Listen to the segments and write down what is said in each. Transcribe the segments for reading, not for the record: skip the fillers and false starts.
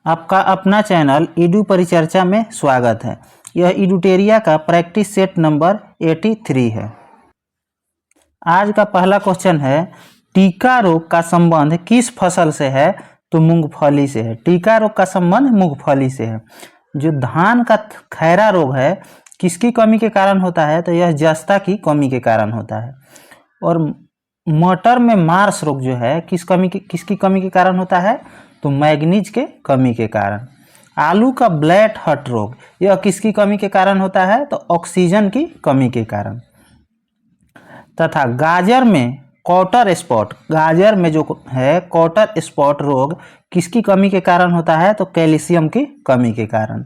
आपका अपना channel Edu परिचर्चा में स्वागत है। यह ईडूटेरिया का प्रैक्टिस सेट नंबर 83 है। आज का पहला क्वेश्चन है, टीका रोग का संबंध किस फसल से है? तो मूंगफली से है। टीका रोग का संबंध मूंगफली से है। जो धान का खैरा रोग है किसकी कमी के कारण होता है? तो यह जस्ता की कमी के कारण होता है। और मटर में मार्स रोग जो है किसकी कमी के कारण होता है? तो मैग्नीज के कमी के कारण। आलू का ब्लैट हट रोग यह किसकी कमी के कारण होता है? तो ऑक्सीजन की कमी के कारण। तथा गाजर में कॉटर स्पॉट, गाजर में जो है कॉटर स्पॉट रोग किसकी कमी के कारण होता है? तो कैल्शियम की कमी के कारण।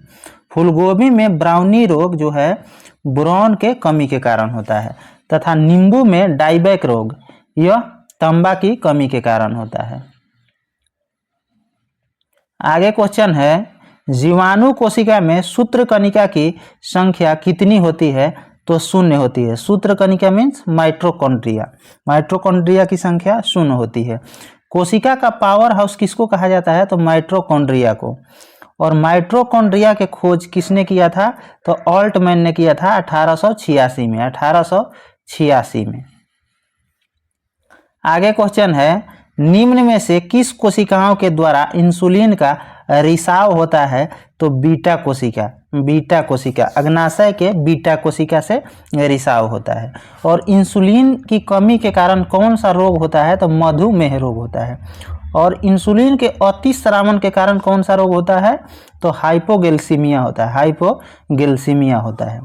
फूलगोभी में ब्राउनी रोग जो है बोरॉन के कमी के कारण होता है। तथा नींबू में डाइबैक रोग यह तांबा की कमी के कारण होता है। आगे क्वेश्चन है, जीवाणु कोशिका में सूत्रकणिका की संख्या कितनी होती है? तो 0 होती है। सूत्रकणिका मीन्स माइटोकॉन्ड्रिया। माइटोकॉन्ड्रिया की संख्या 0 होती है। कोशिका का पावर हाउस किसको कहा जाता है? तो माइटोकॉन्ड्रिया को। और माइटोकॉन्ड्रिया के खोज किसने किया था? तो ऑल्टमैन ने किया था 1886 में। 1886 में। आगे क्वेश्चन है, निम्न में से किस कोशिकाओं के द्वारा इंसुलिन का रिसाव होता है? तो बीटा कोशिका। बीटा कोशिका, अग्नाशय के बीटा कोशिका से रिसाव होता है। और इंसुलिन की कमी के कारण कौन सा रोग होता है? तो मधुमेह रोग होता है। और इंसुलिन के अतिस्रावन के कारण कौन सा रोग होता है? तो हाइपोगैल्सीमिया होता है। हाइपोगैल्सीमिया होता है।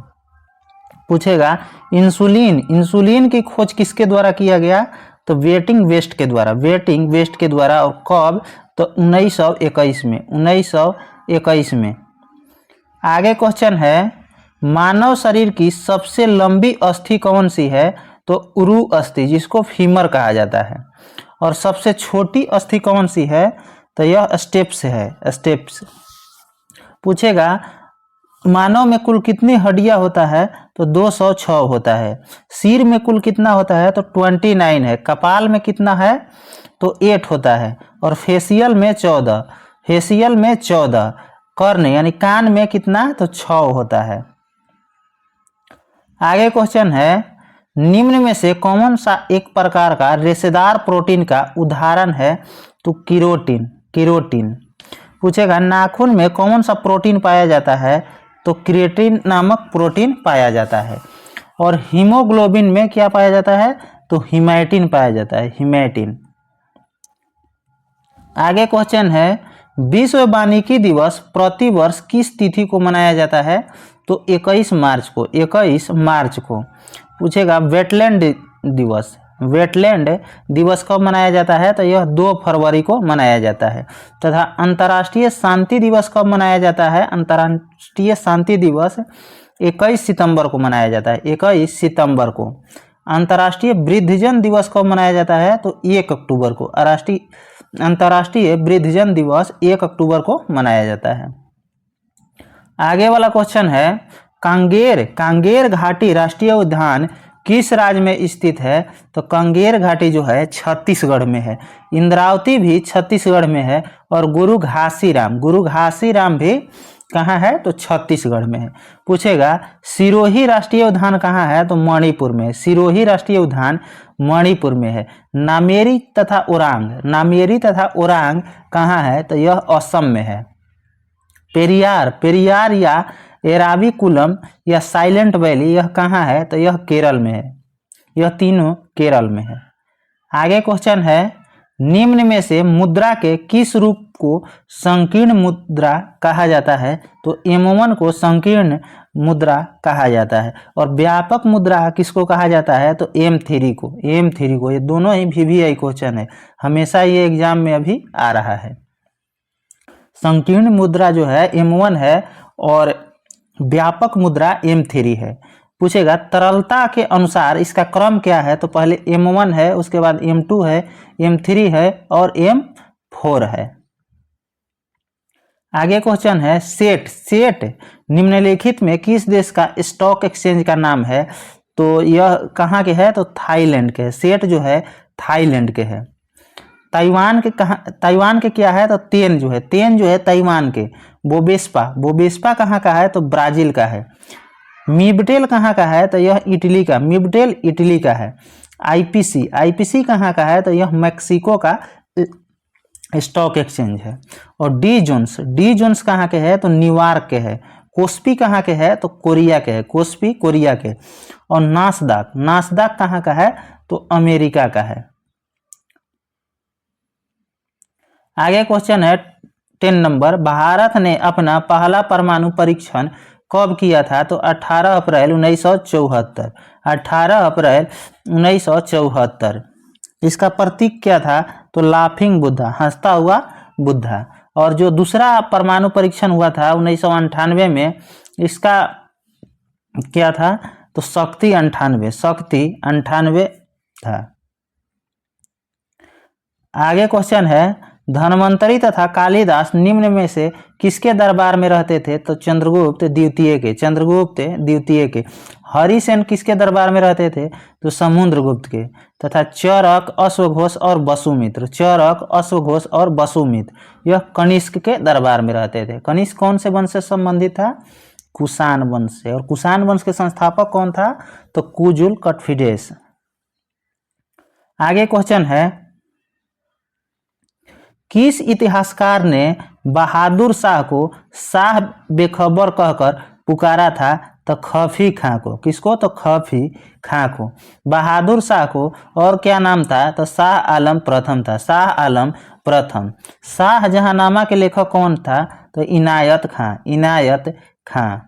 पूछेगा, इंसुलिन की खोज किसके द्वारा किया गया? तो वेटिंग वेस्ट के द्वारा। वेटिंग वेस्ट के द्वारा। और कब? तो 1921 में। 1921 में। आगे क्वेश्चन है, मानव शरीर की सबसे लंबी अस्थि कौन सी है? तो उरु अस्थि, जिसको फीमर कहा जाता है। और सबसे छोटी अस्थि कौन सी है? तो यह स्टेप्स है। स्टेप्स। पूछेगा, मानव में कुल कितनी हड्डियां होता है? तो 206 होता है। सिर में कुल कितना होता है? तो 29 है। कपाल में कितना है? तो 8 होता है। और फेशियल में 14। फेशियल में 14। कर्ण यानी कान में कितना? तो 6 होता है। आगे क्वेश्चन है, निम्न में से कौन सा एक प्रकार का रेशेदार प्रोटीन का उदाहरण है? तो केरोटिन। केरोटिन। पूछेगा, नाखून में कौन सा प्रोटीन पाया जाता है? तो क्रिएटिन नामक प्रोटीन पाया जाता है। और हीमोग्लोबिन में क्या पाया जाता है? तो हीमैटिन पाया जाता है। हीमैटिन। आगे क्वेश्चन है, विश्व वानिकी दिवस प्रतिवर्ष किस तिथि को मनाया जाता है? तो 21 मार्च को। 21 मार्च को। पूछेगा, वेटलैंड दिवस। वेटलैंड दिवस कब मनाया जाता है? तो यह 2 फरवरी को मनाया जाता है। तथा अंतर्राष्ट्रीय शांति दिवस कब मनाया जाता है? अंतर्राष्ट्रीय शांति दिवस 21 सितंबर को मनाया जाता है। 21 सितंबर को। अंतर्राष्ट्रीय वृद्धजन दिवस कब मनाया जाता है? तो 1 अक्टूबर को। अंतर्राष्ट्रीय वृद्धजन दिवस 1 अक्टूबर को मनाया जाता है। आगे वाला क्वेश्चन है, कांगेर घाटी राष्ट्रीय उद्यान किस राज्य में स्थित है? तो कांगेर घाटी जो है छत्तीसगढ़ में है। इंद्रावती भी छत्तीसगढ़ में है। और गुरु घासीराम भी कहाँ है? तो छत्तीसगढ़ में है। पूछेगा, सिरोही राष्ट्रीय उद्यान कहाँ है? तो मणिपुर में। सिरोही राष्ट्रीय उद्यान मणिपुर में है। नामेरी तथा ओरांग कहाँ है? तो यह असम में है। पेरियार या एराविकुलम या साइलेंट वैली यह कहाँ है? तो यह केरल में है। यह तीनों केरल में है। आगे क्वेश्चन है, निम्न में से मुद्रा के किस रूप को संकीर्ण मुद्रा कहा जाता है? तो M1 को संकीर्ण मुद्रा कहा जाता है। और व्यापक मुद्रा किसको कहा जाता है? तो M3 को। M3 को। ये दोनों ही VVI क्वेश्चन है, हमेशा ये एग्जाम में अभी आ रहा है। संकीर्ण मुद्रा जो है M1 है और व्यापक मुद्रा M3 है। पूछेगा, तरलता के अनुसार इसका क्रम क्या है? तो पहले M1 है, उसके बाद M2 है, M3 है और M4 है। आगे क्वेश्चन है, सेट निम्नलिखित में किस देश का स्टॉक एक्सचेंज का नाम है? तो यह कहाँ के है? तो थाईलैंड के। सेट जो है थाईलैंड के है। ताइवान के क्या है, तो तेन जो है ताइवान के। बोबेस्पा कहाँ का है, तो ब्राजील का है। मिबटेल कहाँ का है, तो यह इटली का, मिबटेल इटली का है। आईपीसी कहाँ का है, तो यह मैक्सिको का स्टॉक एक्सचेंज है। और डी जोन्स कहाँ के है, तो न्यूयॉर्क के है। कोस्पी कहाँ के है, तो कोरिया के है, कोस्पी कोरिया के। और नासदाक कहाँ का है, तो अमेरिका का है। आगे क्वेश्चन है 10 नंबर, भारत ने अपना पहला परमाणु परीक्षण कब किया था, तो 18 अप्रैल 1974। 18 अप्रैल 1974। इसका प्रतीक क्या था, तो लाफिंग बुद्धा, हंसता हुआ बुद्धा। और जो दूसरा परमाणु परीक्षण हुआ था 1998 में, इसका क्या था, तो शक्ति 98 था। आगे क्वेश्चन है, धन्वंतरी तथा कालिदास निम्न में से किसके दरबार में रहते थे, तो चंद्रगुप्त द्वितीय के। हरिसेन किसके दरबार में रहते थे, तो समुद्रगुप्त के। तथा चरक, अश्वघोष और वसुमित्र यह कनिष्क के दरबार में रहते थे। कनिष्क कौन से वंश से संबंधित था, कुषाण वंश से। और कुषाण वंश के संस्थापक कौन था, तो कुजुल कटफिडेस। आगे क्वेश्चन है, किस इतिहासकार ने बहादुर शाह को शाह बेखबर कहकर पुकारा था, तो खफी खां को। किसको, तो खफी खां को। बहादुर शाह को और क्या नाम था, तो शाह आलम प्रथम था, शाहजहांनामा के लेखक कौन था, तो इनायत खां।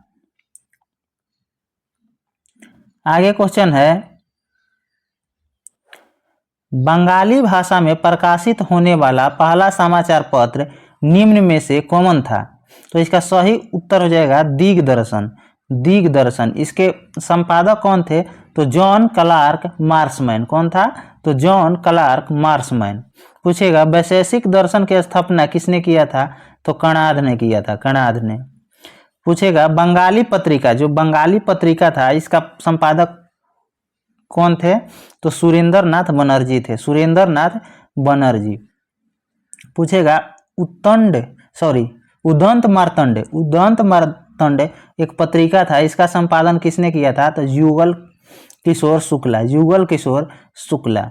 आगे क्वेश्चन है, बंगाली भाषा में प्रकाशित होने वाला पहला समाचार पत्र निम्न में से कौन था, तो इसका सही उत्तर हो जाएगा दिग्दर्शन। इसके संपादक कौन थे, तो जॉन क्लार्क मार्समैन। कौन था, तो जॉन क्लार्क मार्समैन। पूछेगा वैशेषिक दर्शन की स्थापना किसने किया था, तो कणाद ने किया था, पूछेगा बंगाली पत्रिका था, इसका संपादक कौन थे, तो सुरेंद्र नाथ बनर्जी। पूछेगा उदंत मार्तंड एक पत्रिका था, इसका संपादन किसने किया था, तो युगल किशोर शुक्ला।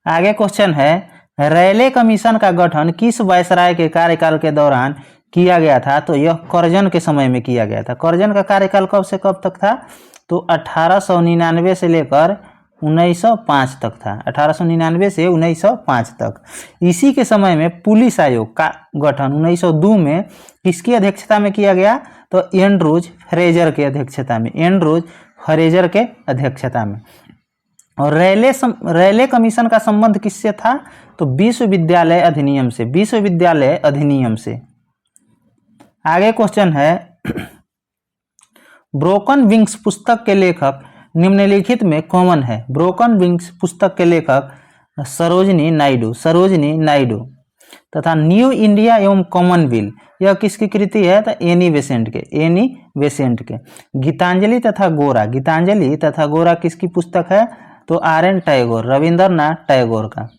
आगे क्वेश्चन है, रैले कमीशन का गठन किस वायसराय के कार्यकाल के दौरान किया गया था, तो यह कर्जन के समय में किया गया था। कर्जन का कार्यकाल कब से कब तक था, तो 1899 से लेकर 1905 तक था, 1899 से 1905 तक। इसी के समय में पुलिस आयोग का गठन 1902 में किसकी अध्यक्षता में किया गया, तो एंड्रूज फ्रेजर के अध्यक्षता में। और रैले कमीशन का संबंध किससे था, तो विश्वविद्यालय अधिनियम से। आगे क्वेश्चन है, ब्रोकन विंग्स पुस्तक के लेखक निम्नलिखित में कौन है। ब्रोकन विंग्स पुस्तक के लेखक सरोजनी नायडू। तथा न्यू इंडिया एवं कॉमनवेल्थ यह किसकी कृति है, तो एनी बेसेंट के। गीतांजलि तथा गोरा किसकी पुस्तक है, तो रविंद्रनाथ टैगोर का।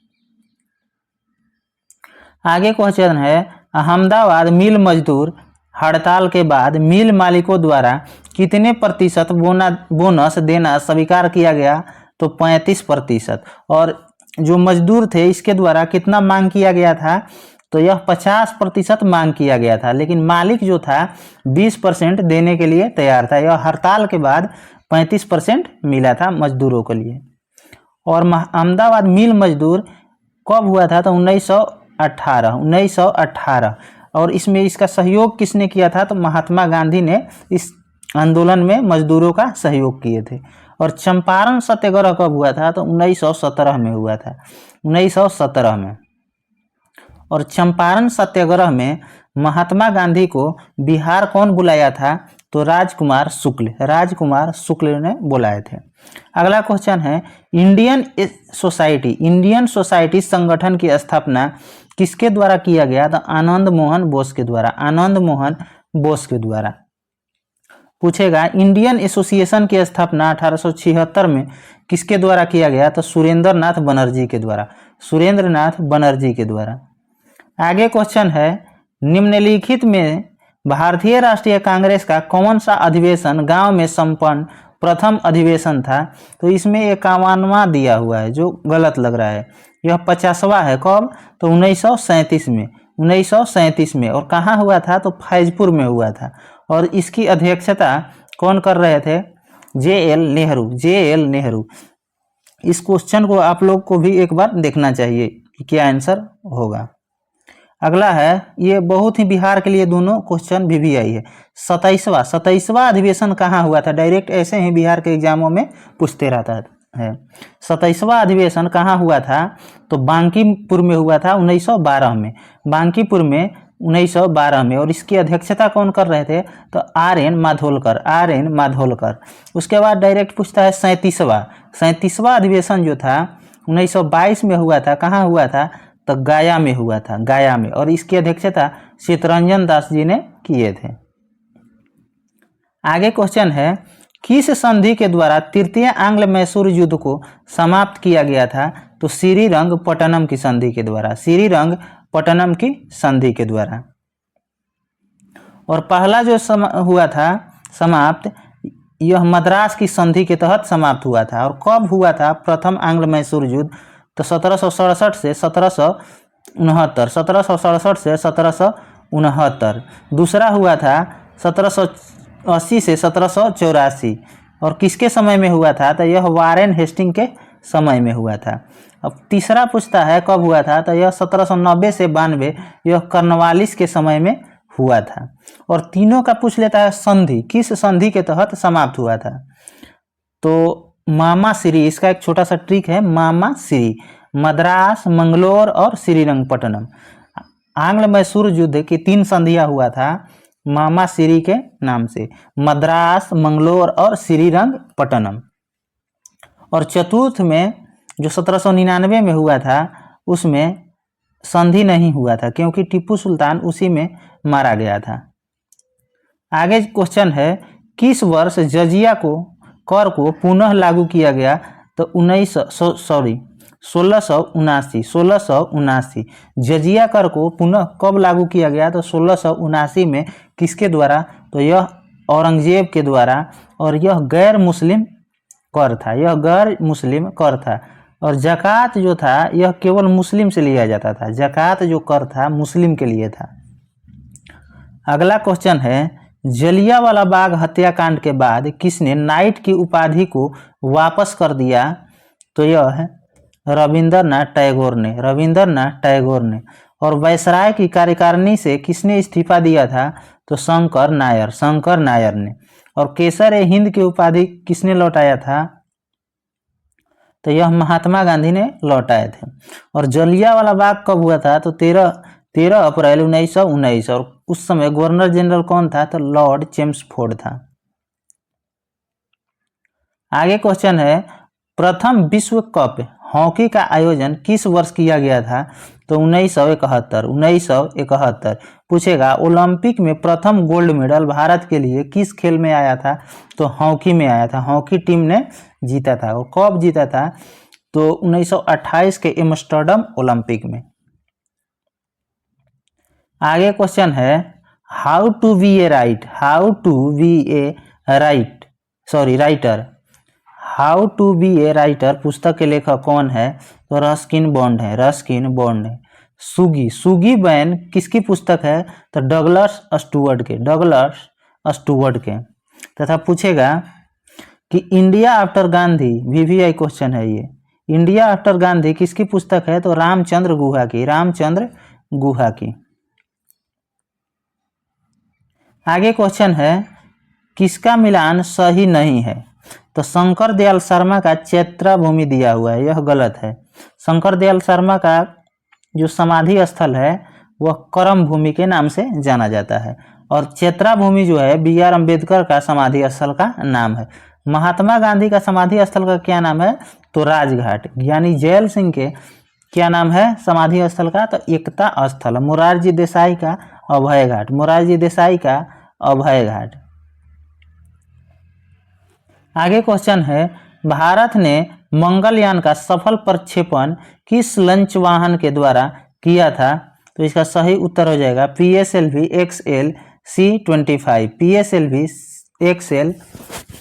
आगे क्वेश्चन है, अहमदाबाद मिल मजदूर हड़ताल के बाद मिल मालिकों द्वारा कितने प्रतिशत बोनस देना स्वीकार किया गया, तो 35%। और जो मजदूर थे इसके द्वारा कितना मांग किया गया था, तो यह 50% मांग किया गया था, लेकिन मालिक जो था 20% देने के लिए तैयार था। यह हड़ताल के बाद 35% मिला था मजदूरों के लिए। और अहमदाबाद मिल मजदूर कब हुआ था, तो 1918। और इसमें इसका सहयोग किसने किया था, तो महात्मा गांधी ने इस आंदोलन में मजदूरों का सहयोग किए थे। और चंपारण सत्याग्रह कब हुआ था, तो 1917 में हुआ था, 1917 में। और चंपारण सत्याग्रह में महात्मा गांधी को बिहार कौन बुलाया था, तो राजकुमार शुक्ल ने बुलाए थे। अगला क्वेश्चन है, इंडियन सोसाइटी संगठन की स्थापना किसके द्वारा किया गया, तो आनंद मोहन बोस के द्वारा। पूछेगा इंडियन एसोसिएशन की स्थापना 1876 में किसके द्वारा किया गया? तो सुरेंद्र नाथ बनर्जी के द्वारा, सुरेंद्र नाथ बनर्जी के द्वारा। आगे क्वेश्चन है, निम्नलिखित में भारतीय राष्ट्रीय कांग्रेस का कौन सा अधिवेशन गांव में संपन्न प्रथम अधिवेशन था? तो इसमें 51वां दिया हुआ है जो गलत लग रहा है। यह 50वां है। कब? तो 1937 में, 1937 में। और कहाँ हुआ था? तो फैजपुर में हुआ था। और इसकी अध्यक्षता कौन कर रहे थे? JL Nehru, JL Nehru. इस क्वेश्चन को आप लोग को भी एक बार देखना चाहिए कि क्या आंसर होगा। अगला है, ये बहुत ही बिहार के लिए दोनों क्वेश्चन VVI है। 27वां अधिवेशन कहाँ हुआ था? डायरेक्ट ऐसे ही बिहार के एग्जामों में पूछते रहता है। 27वां अधिवेशन कहाँ हुआ था? तो बांकीपुर में हुआ था 1912 में, बांकीपुर में 1912 में। और इसकी अध्यक्षता कौन कर रहे थे? तो RN माधोलकर, RN माधोलकर। उसके बाद डायरेक्ट पूछता है 37वां अधिवेशन जो था 1922 में हुआ था। कहाँ हुआ था? तो गया में हुआ था, गया में। और इसकी अध्यक्षता चित्तरंजन दास जी ने किए थे। आगे क्वेश्चन है, किस संधि के द्वारा तृतीय आंग्ल मैसूर युद्ध को समाप्त किया गया था? तो श्रीरंगपट्टनम की संधि के द्वारा, श्रीरंगपट्टनम की संधि के द्वारा। और पहला जो हुआ था समाप्त, यह मद्रास की संधि के तहत समाप्त हुआ था। और कब हुआ था प्रथम आंग्ल मैसूर युद्ध? तो 1767 से 1769, 1767 से 1769। दूसरा हुआ था 1780 से 1784। और किसके समय में हुआ था? तो यह वारेन हेस्टिंग के समय में हुआ था। अब तीसरा पूछता है कब हुआ था? तो यह 1790 से 92, यह कर्नवालिस के समय में हुआ था। और तीनों का पूछ लेता है संधि, किस संधि के तहत समाप्त हुआ था? तो मामाश्री, इसका एक छोटा सा ट्रिक है, मामाश्री, मद्रास, मंगलोर और श्रीरंगपट्टनम। आंग्ल मैसूर युद्ध की 3 संधियां हुआ था मामाश्री के नाम से, मद्रास, मंगलोर और श्रीरंगपट्टनम। और चतुर्थ में जो 1799 में हुआ था उसमें संधि नहीं हुआ था क्योंकि टीपू सुल्तान उसी में मारा गया था। आगे क्वेश्चन है, किस वर्ष जजिया कर को पुनः लागू किया गया? तो 1679 जजिया कर को पुनः कब लागू किया गया? तो 1679 में। किसके द्वारा? तो यह औरंगजेब के द्वारा। और यह गैर मुस्लिम कर था, यह गैर मुस्लिम कर था। और ज़कात जो था यह केवल मुस्लिम से लिया जाता था, ज़कात जो कर था मुस्लिम के लिए था। अगला क्वेश्चन है, जलियांवाला बाग हत्याकांड के बाद किसने नाइट की उपाधि को वापस कर दिया? तो यह है रविंद्रनाथ टैगोर ने, रविंद्रनाथ टैगोर ने। और वायसराय की कार्यकारिणी से किसने इस्तीफा दिया था? तो शंकर नायर, शंकर नायर ने। और केसर-ए-हिंद की उपाधि किसने लौटाया था? तो यह महात्मा गांधी ने लौटाए थे। और जलियांवाला बाग कब हुआ था? तो 13 अप्रैल 1919। और उस समय गवर्नर जनरल कौन था? तो लॉर्ड चेम्सफोर्ड था। आगे क्वेश्चन है, प्रथम विश्व कप हॉकी का आयोजन किस वर्ष किया गया था? तो 1971। पूछेगा ओलंपिक में प्रथम गोल्ड मेडल भारत के लिए किस खेल में आया था? तो हॉकी में आया था, हॉकी टीम ने जीता था। और कब जीता था? तो 1928 के एम्स्टर्डम ओलंपिक में। आगे क्वेश्चन है, how to be a writer, how to be a writer पुस्तक के लेखक कौन है? तो रस्किन बॉन्ड है, रस्किन बॉन्ड है। सुगी बैन किसकी पुस्तक है? तो डगलस स्टुअर्ट के, डगलस स्टुअर्ट के। तथा पूछेगा कि India after Gandhi, VVI question है ये, इंडिया आफ्टर गांधी किसकी पुस्तक है? तो रामचंद्र गुहा की, रामचंद्र गुहा की। आगे क्वेश्चन है, किसका मिलान सही नहीं है? तो शंकर दयाल शर्मा का चैत्राभूमि दिया हुआ है, यह गलत है। शंकर दयाल शर्मा का जो समाधि स्थल है वह करम भूमि के नाम से जाना जाता है। और चैत्राभूमि जो है BR अम्बेडकर का समाधि स्थल का नाम है। महात्मा गांधी का समाधि स्थल का क्या नाम है? तो राजघाट। यानी जैल सिंह के क्या नाम है समाधि स्थल का? तो एकता स्थल। मोरारजी देसाई का अभय घाट, मोरारजी देसाई का अभय घाट। आगे क्वेश्चन है, भारत ने मंगलयान का सफल प्रक्षेपण किस लंच वाहन के द्वारा किया था? तो इसका सही उत्तर हो जाएगा PSLV XL C-25, PSLV XL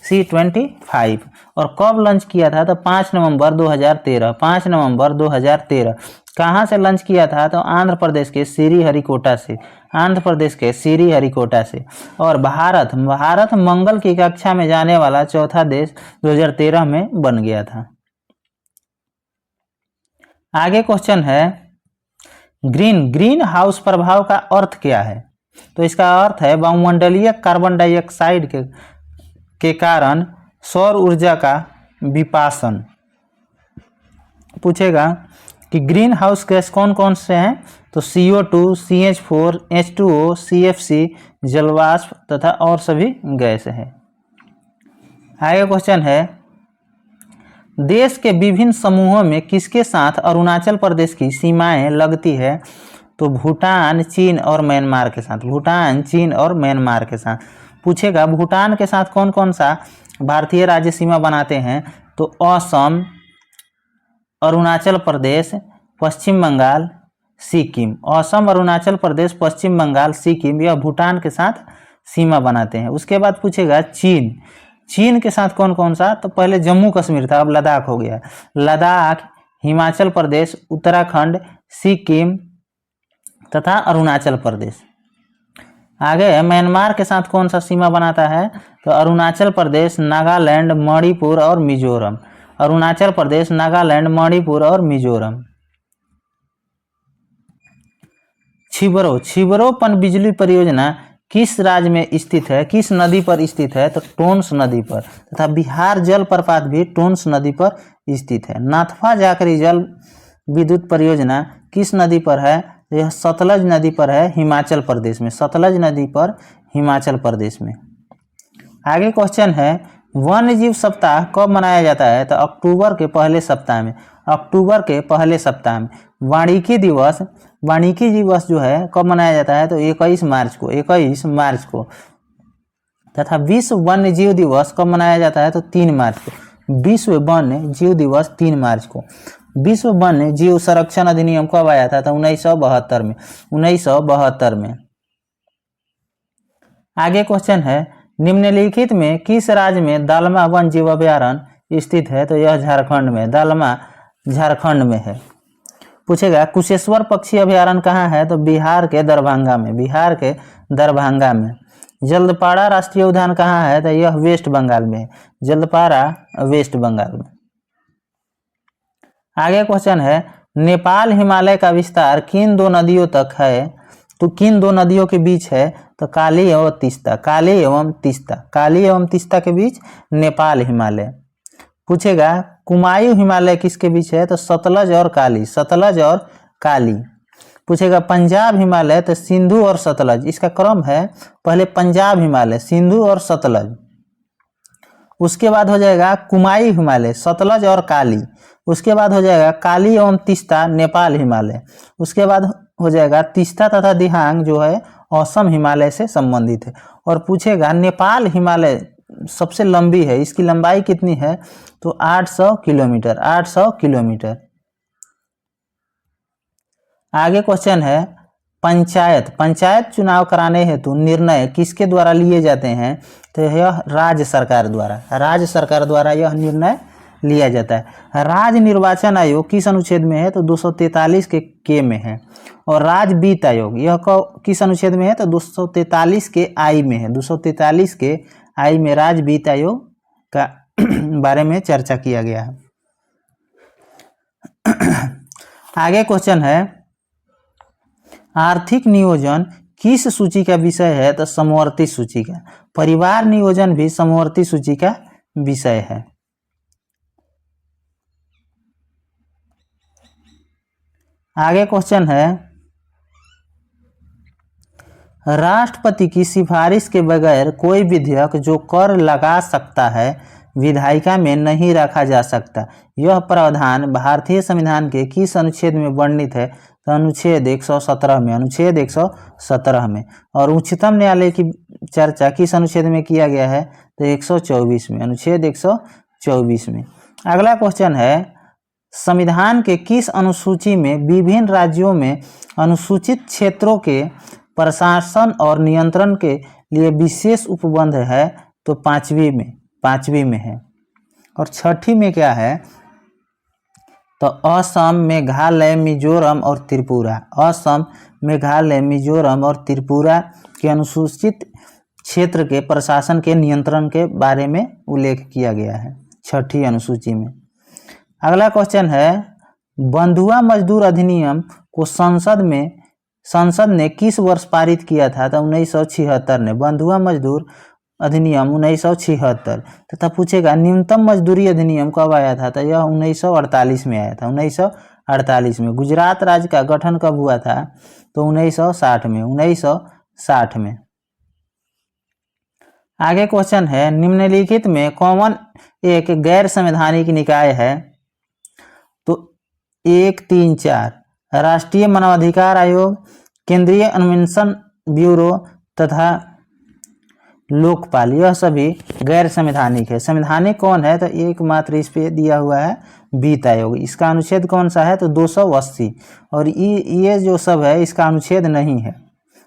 C-25। और कब लॉन्च किया था? तो 5 नवंबर 2013, 5 नवंबर 2013। कहाँ से लॉन्च किया था? तो आंध्र प्रदेश के श्रीहरिकोटा से, आंध्र प्रदेश के श्रीहरिकोटा से। और भारत मंगल की कक्षा में जाने वाला चौथा देश 2013 में बन गया था। आगे क्वेश्चन है, ग्रीन हाउस प्रभाव का अर्थ क्या है? तो इसका अर्थ है वायुमंडलीय कार्बन डाइऑक्साइड के कारण सौर ऊर्जा का विपासन। पूछेगा कि ग्रीन हाउस गैस कौन कौन से हैं? तो CO2, CH4, H2O, CFC, जलवाष्प तथा और सभी गैस है। आगे क्वेश्चन है, देश के विभिन्न समूहों में किसके साथ अरुणाचल प्रदेश की सीमाएं लगती है? तो भूटान, चीन और म्यांमार के साथ, भूटान, चीन और म्यांमार के साथ। पूछेगा भूटान के साथ कौन कौन सा भारतीय राज्य सीमा बनाते हैं? तो असम, अरुणाचल प्रदेश, पश्चिम बंगाल, सिक्किम। असम, अरुणाचल प्रदेश, पश्चिम बंगाल, सिक्किम, यह भूटान के साथ सीमा बनाते हैं। उसके बाद पूछेगा चीन के साथ कौन कौन सा? तो पहले जम्मू कश्मीर था, अब लद्दाख हो गया। लद्दाख, हिमाचल प्रदेश, उत्तराखंड, सिक्किम तथा अरुणाचल प्रदेश। आगे म्यांमार के साथ कौन सा सीमा बनाता है? तो अरुणाचल प्रदेश, नागालैंड, मणिपुर और मिजोरम। अरुणाचल प्रदेश, नागालैंड, मणिपुर और मिजोरम। छिबरो पनबिजली परियोजना किस राज्य में स्थित है? किस नदी पर स्थित है? तो टोंस नदी पर। तथा बिहार जल प्रपात भी टोंस नदी पर स्थित है। नाथपा जाखरी जल विद्युत परियोजना किस नदी पर है? यह सतलज नदी पर है, हिमाचल प्रदेश में, सतलज नदी पर हिमाचल प्रदेश में। आगे क्वेश्चन है, वन्य जीव सप्ताह कब मनाया जाता है? तो अक्टूबर के पहले सप्ताह में, अक्टूबर के पहले सप्ताह में। वानिकी दिवस जो है कब मनाया जाता है? तो 21 मार्च को, 21 मार्च को। तथा विश्व वन्य जीव दिवस कब मनाया जाता है? तो 3 मार्च को। विश्व वन्य जीव दिवस 3 मार्च को। विश्व वन्य जीव संरक्षण अधिनियम कब आया था? तो 1972 में, 1972 में। आगे क्वेश्चन है, निम्नलिखित में किस राज्य में दालमा वन जीव अभयारण्य स्थित है? तो यह झारखंड में, दालमा झारखंड में है। पूछेगा कुशेश्वर पक्षी अभयारण्य कहाँ है? तो बिहार के दरभंगा में, बिहार के दरभंगा में। जल्दपाड़ा राष्ट्रीय उद्यान कहाँ है? तो यह वेस्ट बंगाल में, जल्दपाड़ा वेस्ट बंगाल में। आगे क्वेश्चन है, नेपाल हिमालय का विस्तार किन दो नदियों तक है? तो किन दो नदियों के बीच है? तो काली एवं तीस्ता, काली एवं तीस्ता, काली एवं तीस्ता के बीच नेपाल हिमालय। पूछेगा कुमायूं हिमालय किसके बीच है? तो सतलज और काली, सतलज और काली। पूछेगा पंजाब हिमालय, तो सिंधु और सतलज। इसका क्रम है पहले पंजाब हिमालय, सिंधु और सतलज। उसके बाद हो जाएगा कुमायूं हिमालय, सतलज और काली। उसके बाद हो जाएगा काली एवं तीस्ता, नेपाल हिमालय। उसके बाद हो जाएगा तीस्ता तथा दिहांग जो है असम हिमालय से संबंधित है। और पूछेगा नेपाल हिमालय सबसे लंबी है, इसकी लंबाई कितनी है? तो 800 किलोमीटर, 800 किलोमीटर। आगे क्वेश्चन है, पंचायत चुनाव कराने हेतु निर्णय किसके द्वारा लिए जाते हैं? तो यह राज्य सरकार द्वारा, राज्य सरकार द्वारा यह निर्णय लिया जाता है। राज्य निर्वाचन आयोग किस अनुच्छेद में है? तो 243 के में है। और राज्य वित्त आयोग यह किस अनुच्छेद में है? तो 243 के आई में है, 243 के आई में राज्य वित्त आयोग का बारे में चर्चा किया गया है। आगे क्वेश्चन है, आर्थिक नियोजन किस सूची का विषय है? तो समवर्ती सूची का। परिवार नियोजन भी समवर्ती सूची का विषय है। आगे क्वेश्चन है, राष्ट्रपति की सिफारिश के बगैर कोई विधेयक जो कर लगा सकता है विधायिका में नहीं रखा जा सकता। यह प्रावधान भारतीय संविधान के किस अनुच्छेद में वर्णित है? तो अनुच्छेद 117 में, अनुच्छेद 117 में। और उच्चतम न्यायालय की चर्चा किस अनुच्छेद में किया गया है? तो 124 में, अनुच्छेद 124 में। अगला क्वेश्चन है, संविधान के किस अनुसूची में विभिन्न राज्यों में अनुसूचित क्षेत्रों के प्रशासन और नियंत्रण के लिए विशेष उपबंध है? तो पांचवी में है। और छठी में क्या है? तो असम, मेघालय, मिजोरम और त्रिपुरा। असम, मेघालय, मिजोरम और त्रिपुरा के अनुसूचित क्षेत्र के प्रशासन के नियंत्रण के बारे में उल्लेख किया गया है छठी अनुसूची में। अगला क्वेश्चन है, बंधुआ मजदूर अधिनियम को संसद ने किस वर्ष पारित किया था? तो 1976 ने। बंधुआ मजदूर अधिनियम 1976। तथा पूछेगा न्यूनतम मजदूरी अधिनियम कब आया था? तो यह 1948 में आया था, 1948 में। गुजरात राज्य का गठन कब हुआ था? तो 1960 में, 1960 में। आगे क्वेश्चन है, निम्नलिखित में कौन एक गैर संवैधानिक निकाय है? तो 1, 3, 4 राष्ट्रीय मानवाधिकार आयोग, केंद्रीय अन्वेषण ब्यूरो तथा लोकपाल, यह सभी गैर संवैधानिक है। संवैधानिक कौन है? तो एकमात्र इस पे दिया हुआ है वित्त आयोग। इसका अनुच्छेद कौन सा है? तो 280। और ये जो सब है इसका अनुच्छेद नहीं है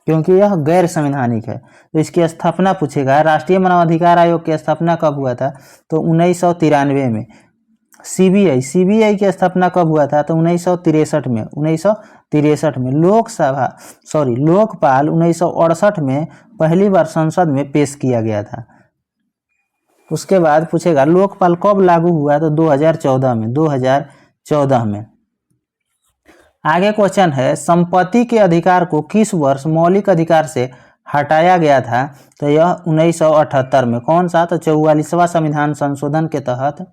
क्योंकि यह गैर संवैधानिक है। तो इसकी स्थापना पूछेगा, राष्ट्रीय मानवाधिकार आयोग की स्थापना कब हुआ था? तो 1993 में। सीबीआई की स्थापना कब हुआ था? तो 1963 में, 1963 में। लोकपाल 1968 में पहली बार संसद में पेश किया गया था। उसके बाद पूछेगा लोकपाल कब लागू हुआ? तो 2014 में, 2014 में। आगे क्वेश्चन है, संपत्ति के अधिकार को किस वर्ष मौलिक अधिकार से हटाया गया था? तो यह 1978 में। कौन सा? तो 44वां संविधान संशोधन के तहत।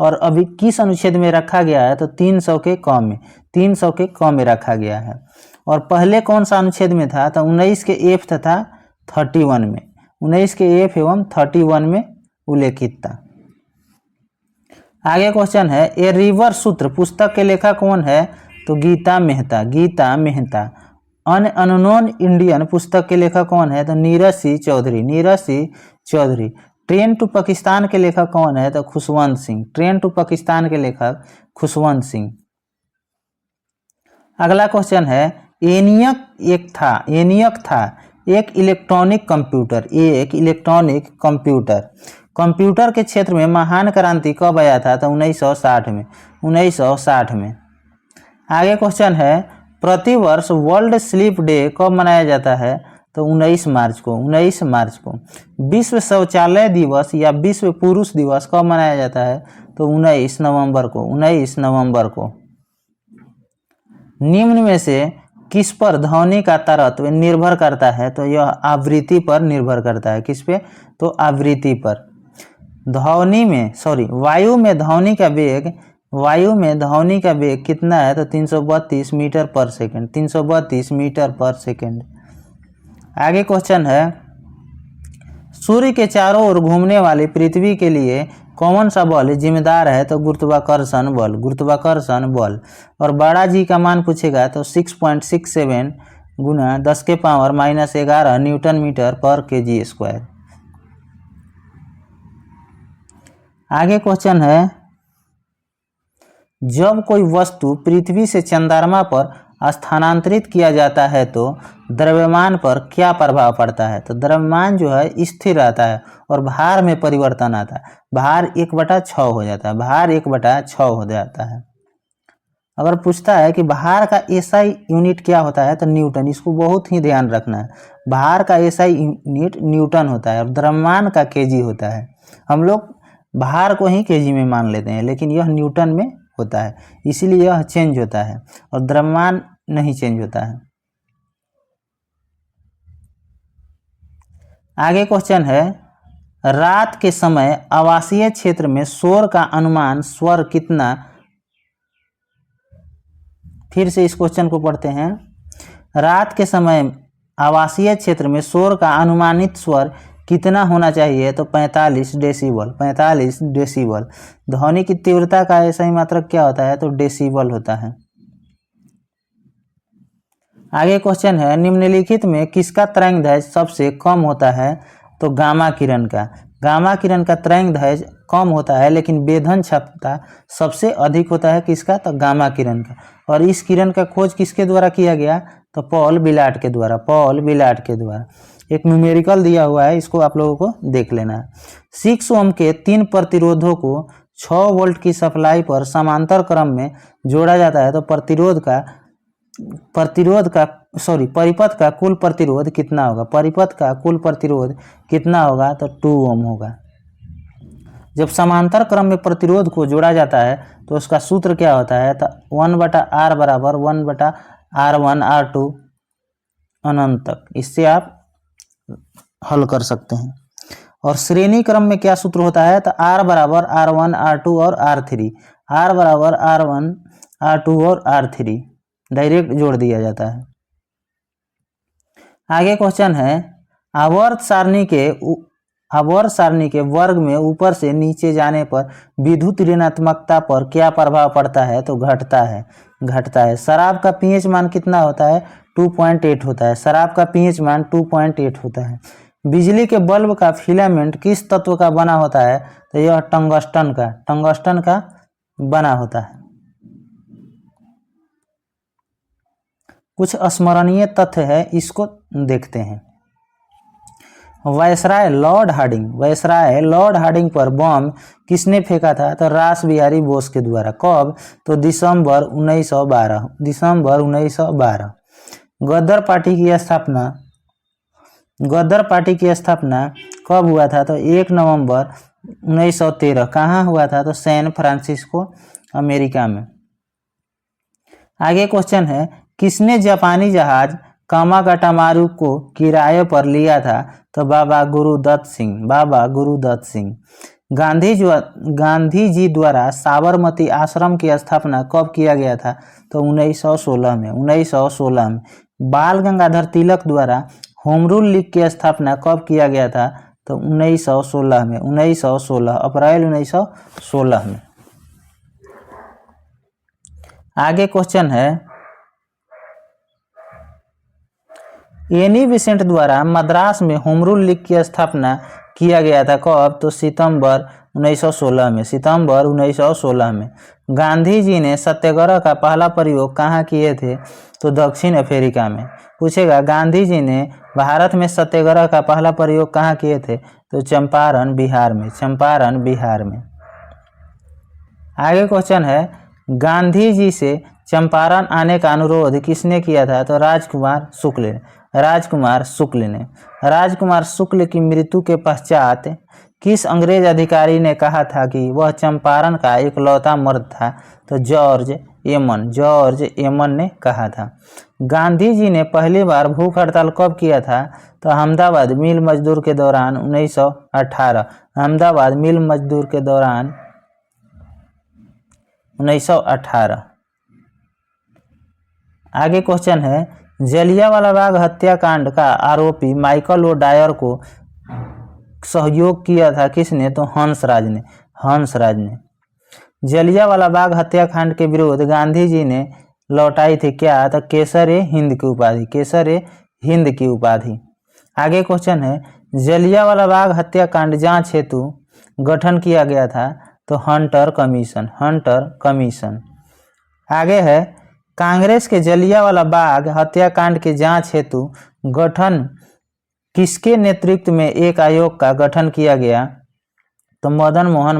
और अभी किस अनुच्छेद में रखा गया है? तो 300 के क में, 300 के क में रखा गया है। और पहले कौन सा अनुच्छेद में था? तो 19 के F तथा 31 में, 19 के F एवं 31 में उल्लेखित था। आगे क्वेश्चन है, ए रिवर सूत्र पुस्तक के लेखक कौन है? तो गीता मेहता। अननोन इंडियन पुस्तक के लेखक कौन है? तो नीरज सिंह चौधरी। ट्रेन टू पाकिस्तान के लेखक कौन है? तो खुशवंत सिंह। ट्रेन टू पाकिस्तान के लेखक खुशवंत सिंह। अगला क्वेश्चन है, एनियक था एक इलेक्ट्रॉनिक कंप्यूटर। कंप्यूटर के क्षेत्र में महान क्रांति कब आया था? तो 1960 में। आगे क्वेश्चन है, प्रतिवर्ष वर्ल्ड स्लीप डे कब मनाया जाता है? तो 19 मार्च को। विश्व शौचालय दिवस या विश्व पुरुष दिवस कब मनाया जाता है? तो 19 नवंबर को। निम्न में से किस पर ध्वनि का तरत्व निर्भर करता है? तो यह आवृत्ति पर निर्भर करता है। किस पे? तो आवृत्ति पर। वायु में ध्वनि का वेग कितना है? तो 332 मीटर पर सेकंड, 332 मीटर पर सेकंड। आगे क्वेश्चन है, सूर्य के चारों ओर घूमने वाली पृथ्वी के लिए कौन सा बल जिम्मेदार है? तो गुरुत्वाकर्षण बल। और बड़ा जी का मान पूछेगा तो 6.67 गुना 10⁻⁻11 न्यूटन मीटर पर केजी स्क्वायर। आगे क्वेश्चन है, जब कोई वस्तु पृथ्वी से चंद्रमा पर स्थानांतरित किया जाता है तो द्रव्यमान पर क्या प्रभाव पड़ता है? तो द्रव्यमान जो है स्थिर रहता है और भार में परिवर्तन आता है। भार 1/6 हो जाता है। अगर पूछता है कि भार का एसआई यूनिट क्या होता है? तो न्यूटन। इसको बहुत ही ध्यान रखना है। भार का एसआई यूनिट न्यूटन होता है और द्रव्यमान का केजी होता है। हम लोग भार को ही केजी में मान लेते हैं लेकिन यह न्यूटन में होता है, इसीलिए यह चेंज होता है और द्रव्यमान नहीं चेंज होता है। आगे क्वेश्चन है, रात के समय आवासीय क्षेत्र में शोर का अनुमान स्वर कितना? फिर से इस क्वेश्चन को पढ़ते हैं। रात के समय आवासीय क्षेत्र में शोर का अनुमानित स्वर कितना होना चाहिए? तो 45 डेसिबल। ध्वनि की तीव्रता का ऐसा ही मात्रक क्या होता है? तो डेसिबल होता है। आगे क्वेश्चन है, निम्नलिखित में किसका तरंगदैर्घ्य सबसे कम होता है? तो गामा किरण का। गामा किरण का तरंगदैर्घ्य कम होता है, लेकिन वेधन क्षमता सबसे अधिक होता है किसका? तो गामा किरण का। और इस किरण का खोज किसके द्वारा किया गया? तो पॉल विलाट के द्वारा। पॉल विलाट के द्वारा। एक न्यूमेरिकल दिया हुआ है, इसको आप लोगों को देख लेना है। 6 ओम के 3 प्रतिरोधों को 6 वोल्ट की सप्लाई पर समांतर क्रम में जोड़ा जाता है तो परिपथ का कुल प्रतिरोध कितना होगा? परिपथ का कुल प्रतिरोध कितना होगा? तो 2 ओम होगा। जब समांतर क्रम में प्रतिरोध को जोड़ा जाता है तो उसका सूत्र क्या होता है? तो 1/R बराबर 1/R1 R2 अनंत तक। इससे आप हल कर सकते हैं। और श्रेणी क्रम में क्या सूत्र होता है? तो R बराबर R1 R2 और R3। R बराबर R1 R2 और R3 डायरेक्ट जोड़ दिया जाता है। आगे क्वेश्चन है, आवर्त सारणी के वर्ग में ऊपर से नीचे जाने पर विद्युत ऋणात्मकता पर क्या प्रभाव पड़ता है? तो घटता है। शराब का पीएच मान कितना होता है? 2.8 होता है। शराब का पीएच मान 2.8 होता है। बिजली के बल्ब का फिलामेंट किस तत्व का बना होता है? तो यह टंगस्टन का बना होता है। कुछ स्मरणीय तथ्य है, इसको देखते हैं। वायसराय लॉर्ड हार्डिंग पर बम किसने फेंका था? तो रास बिहारी बोस के द्वारा। कब? तो दिसंबर 1912। गदर पार्टी की स्थापना कब हुआ था? तो 1 नवंबर 1913। कहाँ हुआ था? तो सैन फ्रांसिस्को अमेरिका में। आगे क्वेश्चन है, किसने जापानी जहाज कामाकाटामारू को किराए पर लिया था? तो बाबा गुरुदत्त सिंह। गांधी जी द्वारा साबरमती आश्रम की स्थापना कब किया गया था? तो 1916 में। बाल गंगाधर तिलक द्वारा होम रूल लीग की स्थापना कब किया गया था? तो 1916 में। 1916 अप्रैल 1916 में। आगे क्वेश्चन है, एनी बेसेंट द्वारा मद्रास में होम रूल लीग की स्थापना किया गया था कब? तो सितंबर 1916 में। गांधी जी ने सत्याग्रह का पहला प्रयोग कहाँ किए थे? तो दक्षिण अफ्रीका में। पूछेगा, गांधी जी ने भारत में सत्याग्रह का पहला प्रयोग कहाँ किए थे? तो चंपारण बिहार में। आगे क्वेश्चन है, गांधी जी से चंपारण आने का अनुरोध किसने किया था? तो राजकुमार शुक्ल ने। की मृत्यु के पश्चात किस अंग्रेज अधिकारी ने कहा था कि वह चंपारण का इकलौता मर्द था? तो जॉर्ज एमन ने कहा था। गांधी जी ने पहली बार भूख हड़ताल कब किया था? तो अहमदाबाद मिल मजदूर के दौरान 1918। आगे क्वेश्चन है, जलियांवाला बाग हत्याकांड का आरोपी माइकल ओ डायर को सहयोग किया था किसने? तो हंसराज ने। जलियांवाला बाग हत्याकांड के विरुद्ध गांधी जी ने लौटाई थी क्या? तो केसर-ए-हिंद की उपाधि। आगे क्वेश्चन है, जलियांवाला बाग हत्याकांड जांच हेतु गठन किया गया था? तो हंटर कमीशन। आगे है, कांग्रेस के जलियांवाला बाग हत्याकांड के जांच हेतु गठन किसके नेतृत्व में एक आयोग का गठन किया गया? तो मदन मोहन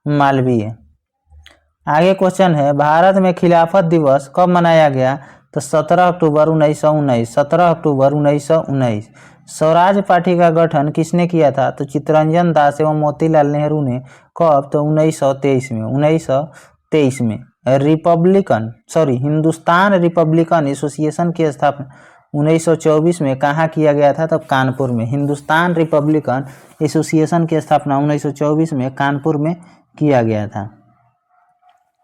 मालवीय। आगे क्वेश्चन है, भारत में खिलाफत दिवस कब मनाया गया? तो 17 अक्टूबर 1919। स्वराज पार्टी का गठन किसने किया था? तो चित्तरंजन दास एवं मोतीलाल नेहरू ने। कब? तो 1923 में। हिंदुस्तान रिपब्लिकन एसोसिएशन की स्थापना 1924 में कहाँ किया गया था? तो कानपुर में। हिंदुस्तान रिपब्लिकन एसोसिएशन की स्थापना 1924 में कानपुर में किया गया था।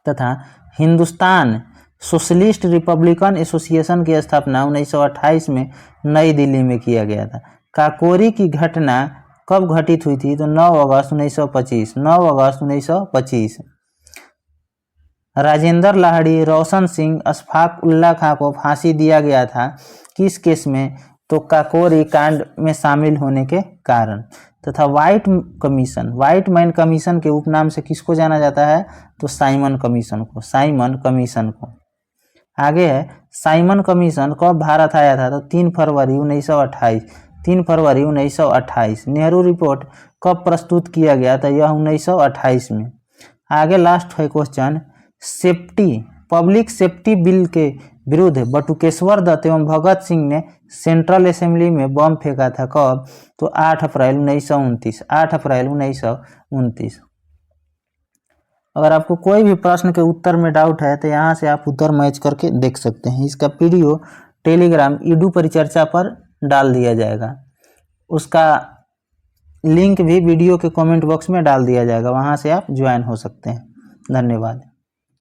तथा हिंदुस्तान सोशलिस्ट रिपब्लिकन एसोसिएशन की स्थापना 1928 में नई दिल्ली में किया गया था। काकोरी की घटना कब घटित हुई थी? तो 9 अगस्त 1925। राजेंद्र लाहिड़ी, रोशन सिंह, अशफाक उल्लाह खां को फांसी दिया गया था किस केस में? तो काकोरी कांड में शामिल होने के कारण। तथा व्हाइट मैन कमीशन के उपनाम से किसको जाना जाता है? तो साइमन कमीशन को। आगे है साइमन कमीशन कब भारत आया था? तो 3 फरवरी 1928। नेहरू रिपोर्ट कब प्रस्तुत किया गया था? यह 1928 में। आगे लास्ट है क्वेश्चन, पब्लिक सेफ्टी बिल के विरुद्ध बटुकेश्वर दत्त एवं भगत सिंह ने सेंट्रल असेंबली में बम फेंका था कब? तो 8 अप्रैल 1929। अगर आपको कोई भी प्रश्न के उत्तर में डाउट है तो यहाँ से आप उत्तर मैच करके देख सकते हैं। इसका पीडीओ टेलीग्राम ईडू परिचर्चा पर डाल दिया जाएगा, उसका लिंक भी वीडियो के कमेंट बॉक्स में डाल दिया जाएगा, वहाँ से आप ज्वाइन हो सकते हैं। धन्यवाद।